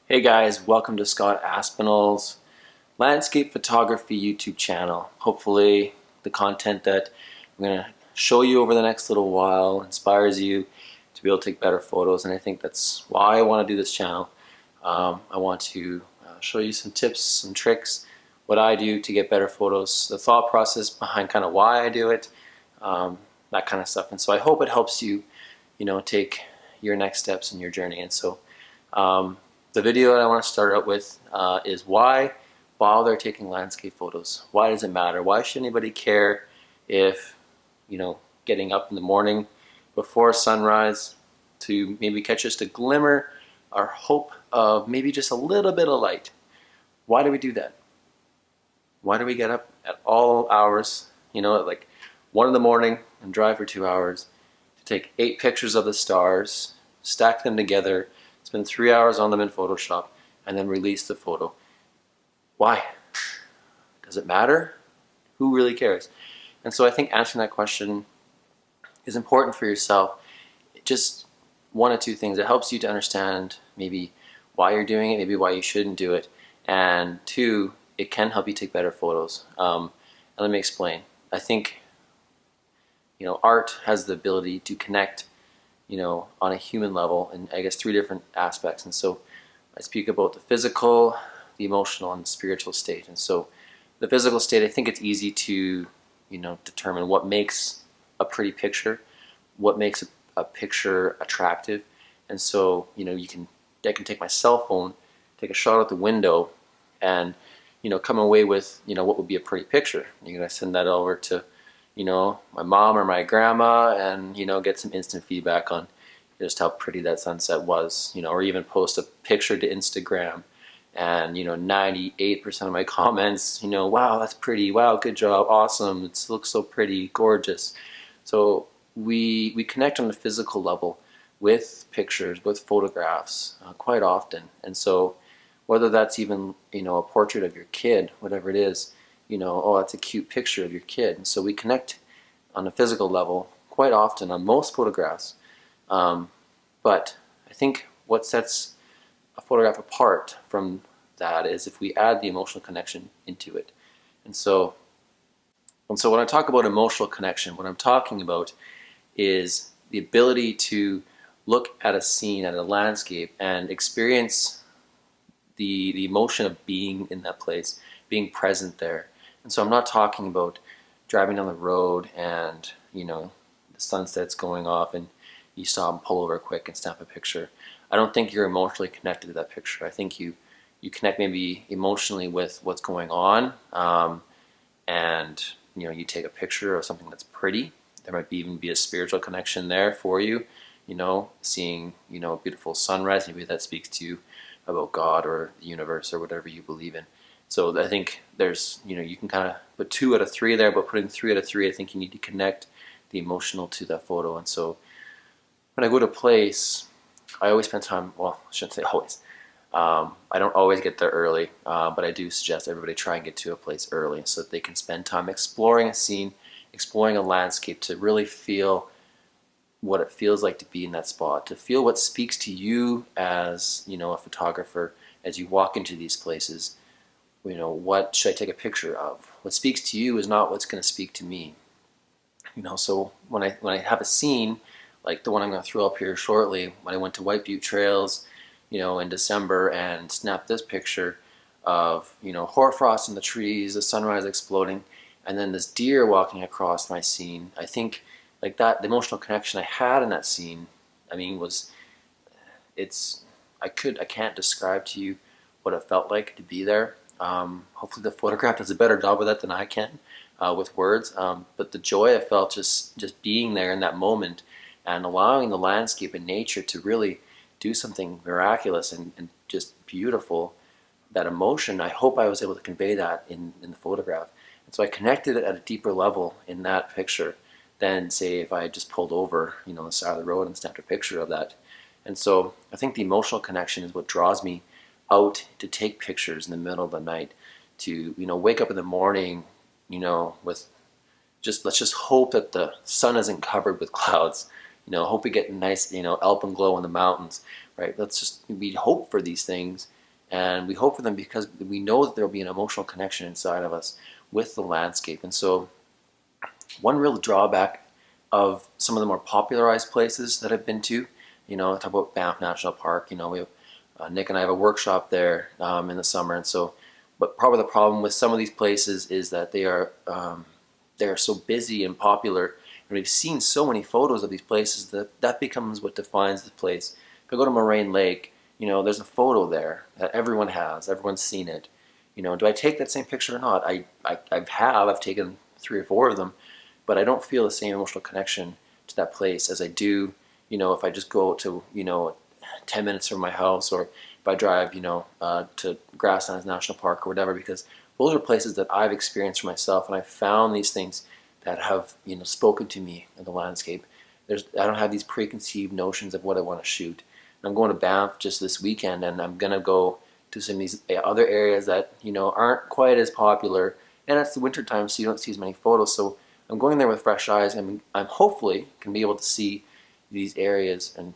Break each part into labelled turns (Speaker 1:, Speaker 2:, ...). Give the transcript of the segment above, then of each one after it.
Speaker 1: Hey guys, welcome to Scott Aspinall's landscape photography YouTube channel. Hopefully the content that I'm going to show you over the next little while inspires you to be able to take better photos, and I think that's why I want to do this channel. I want to show you some tips, some tricks, what I do to get better photos, the thought process behind kind of why I do it, that kind of stuff. And so I hope it helps you, take your next steps in your journey. And so the video that I want to start out with is why bother taking landscape photos? Why does it matter? Why should anybody care if, getting up in the morning before sunrise to maybe catch just a glimmer or hope of maybe just a little bit of light? Why do we do that? Why do we get up at all hours, at like 1 in the morning and drive for 2 hours to take 8 pictures of the stars, stack them together, spend 3 hours on them in Photoshop, and then release the photo? Why? Does it matter? Who really cares? And so I think answering that question is important for yourself. Just one of two things. It helps you to understand maybe why you're doing it, maybe why you shouldn't do it. And two, it can help you take better photos. And let me explain. I think, art has the ability to connect on a human level, and I guess 3 different aspects. And so I speak about the physical, the emotional, and the spiritual state. And so the physical state, I think it's easy to, determine what makes a pretty picture, what makes a picture attractive. And so, I can take my cell phone, take a shot out the window, and, come away with, what would be a pretty picture. You're going to send that over to my mom or my grandma, and get some instant feedback on just how pretty that sunset was, or even post a picture to Instagram, and 98% of my comments, wow, that's pretty, wow, good job, awesome, it looks so pretty, gorgeous. So we connect on the physical level with pictures, with photographs, quite often. And so whether that's even a portrait of your kid, whatever it is, oh, that's a cute picture of your kid. And so we connect on a physical level quite often on most photographs. But I think what sets a photograph apart from that is if we add the emotional connection into it. And so when I talk about emotional connection, what I'm talking about is the ability to look at a scene, at a landscape, and experience the emotion of being in that place, being present there. And so I'm not talking about driving down the road and, the sunset's going off and you stop and pull over quick and snap a picture. I don't think you're emotionally connected to that picture. I think you connect maybe emotionally with what's going on, and, you take a picture of something that's pretty. There might even be a spiritual connection there for you, seeing, a beautiful sunrise. Maybe that speaks to you about God or the universe or whatever you believe in. So I think there's, you can kind of put 2 out of 3 there, but putting 3 out of 3, I think you need to connect the emotional to that photo. And so when I go to a place, I always spend time, well, I shouldn't say always. I don't always get there early, but I do suggest everybody try and get to a place early so that they can spend time exploring a scene, exploring a landscape, to really feel what it feels like to be in that spot, to feel what speaks to you as, a photographer as you walk into these places. What should I take a picture of? What speaks to you is not what's going to speak to me. So when I have a scene like the one I'm going to throw up here shortly, when I went to White Butte Trails, in December and snapped this picture of, hoarfrost in the trees, the sunrise exploding, and then this deer walking across my scene. I think like that, the emotional connection I had in that scene, I can't describe to you what it felt like to be there. Hopefully the photograph does a better job of that than I can with words. But the joy I felt just being there in that moment and allowing the landscape and nature to really do something miraculous and just beautiful, that emotion, I hope I was able to convey that in the photograph. And so I connected it at a deeper level in that picture than, say, if I had just pulled over, on the side of the road and snapped a picture of that. And so I think the emotional connection is what draws me out to take pictures in the middle of the night, to wake up in the morning, with let's just hope that the sun isn't covered with clouds. Hope we get nice, alpenglow in the mountains, right? We hope for these things, And we hope for them because we know that there will be an emotional connection inside of us with the landscape. And so one real drawback of some of the more popularized places that I've been to, I talk about Banff National Park, we have, Nick and I have a workshop there in the summer. And so, but probably the problem with some of these places is that they are so busy and popular. And we've seen so many photos of these places that becomes what defines the place. If I go to Moraine Lake, there's a photo there that everyone has. Everyone's seen it. Do I take that same picture or not? I've taken 3 or 4 of them, but I don't feel the same emotional connection to that place as I do, if I just go to, 10 minutes from my house, or if I drive, to Grasslands National Park or whatever, because those are places that I've experienced for myself, and I've found these things that have, spoken to me in the landscape. I don't have these preconceived notions of what I want to shoot. I'm going to Banff just this weekend, and I'm going to go to some of these other areas that, aren't quite as popular, and it's the winter time, so you don't see as many photos. So I'm going there with fresh eyes, and I'm hopefully can be able to see these areas and,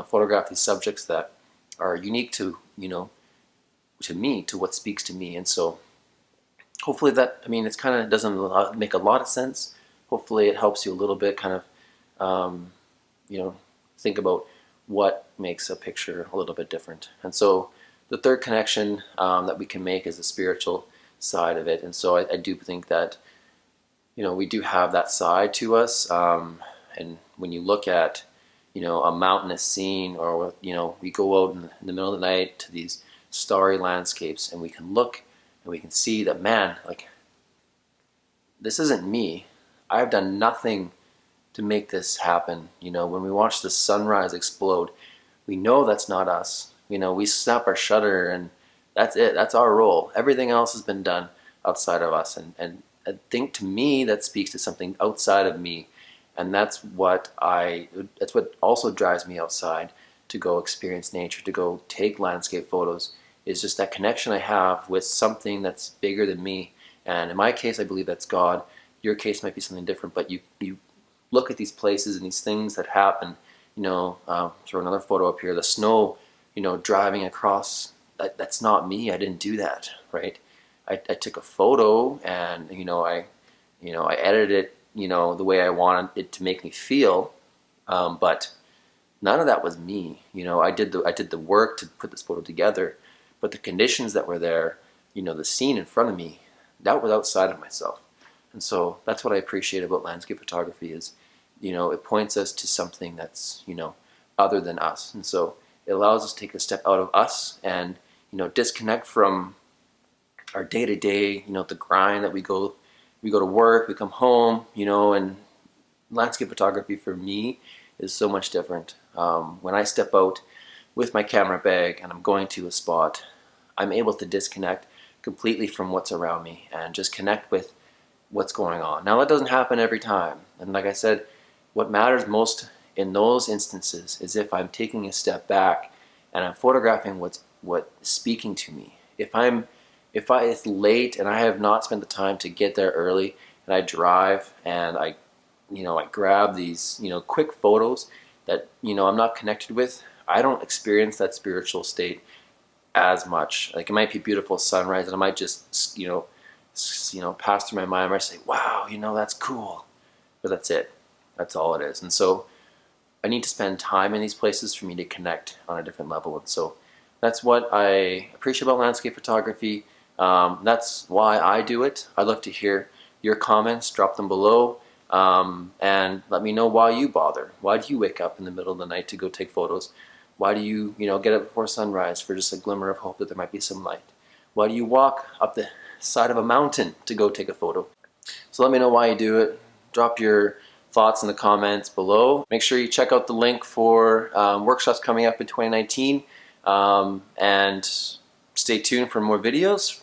Speaker 1: photograph these subjects that are unique to, to me, to what speaks to me. And so hopefully that, it's kind of doesn't make a lot of sense. Hopefully it helps you a little bit kind of, think about what makes a picture a little bit different. And so the third connection that we can make is the spiritual side of it. And so I do think that, we do have that side to us. And when you look at, a mountainous scene, or, we go out in the middle of the night to these starry landscapes, and we can look and we can see that, man, like, this isn't me. I've done nothing to make this happen. When we watch the sunrise explode, we know that's not us. We snap our shutter, and that's it. That's our role. Everything else has been done outside of us. And I think, to me, that speaks to something outside of me. And that's what also drives me outside to go experience nature, to go take landscape photos, is just that connection I have with something that's bigger than me. And in my case, I believe that's God. Your case might be something different, but you look at these places and these things that happen. Throw another photo up here. The snow, driving across. That's not me. I didn't do that, right? I took a photo, and I edited it, the way I wanted it to make me feel, but none of that was me. I did the work to put this photo together, but the conditions that were there, the scene in front of me, that was outside of myself. And so that's what I appreciate about landscape photography is, it points us to something that's, other than us. And so it allows us to take a step out of us and, disconnect from our day-to-day, the grind that we go to work, we come home, and landscape photography for me is so much different. When I step out with my camera bag and I'm going to a spot, I'm able to disconnect completely from what's around me and just connect with what's going on. Now, that doesn't happen every time. And like I said, what matters most in those instances is if I'm taking a step back and I'm photographing what's speaking to me. If it's late and I have not spent the time to get there early, and I drive and I grab these, quick photos that, I'm not connected with, I don't experience that spiritual state as much. Like, it might be a beautiful sunrise and I might just, pass through my mind, I might say, wow, that's cool. But that's it. That's all it is. And so I need to spend time in these places for me to connect on a different level. And so that's what I appreciate about landscape photography. That's why I do it. I'd love to hear your comments. Drop them below, and let me know why you bother. Why do you wake up in the middle of the night to go take photos? Why do you, get up before sunrise for just a glimmer of hope that there might be some light? Why do you walk up the side of a mountain to go take a photo? So let me know why you do it. Drop your thoughts in the comments below. Make sure you check out the link for workshops coming up in 2019, and stay tuned for more videos.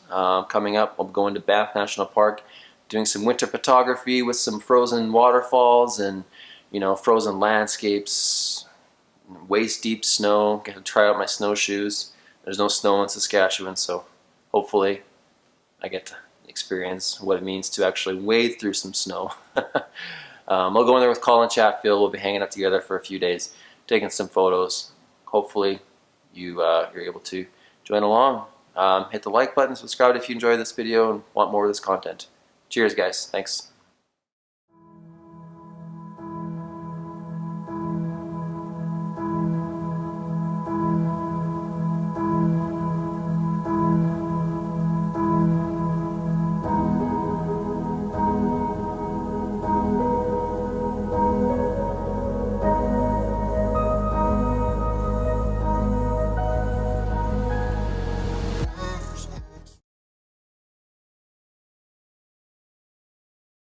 Speaker 1: Coming up, I'll be going to Banff National Park, doing some winter photography with some frozen waterfalls and, frozen landscapes, waist-deep snow. Gonna try out my snowshoes. There's no snow in Saskatchewan, so hopefully I get to experience what it means to actually wade through some snow. I'll go in there with Colin Chatfield. We'll be hanging out together for a few days, taking some photos. Hopefully you're able to join along. Hit the like button, subscribe if you enjoyed this video and want more of this content. Cheers, guys. Thanks.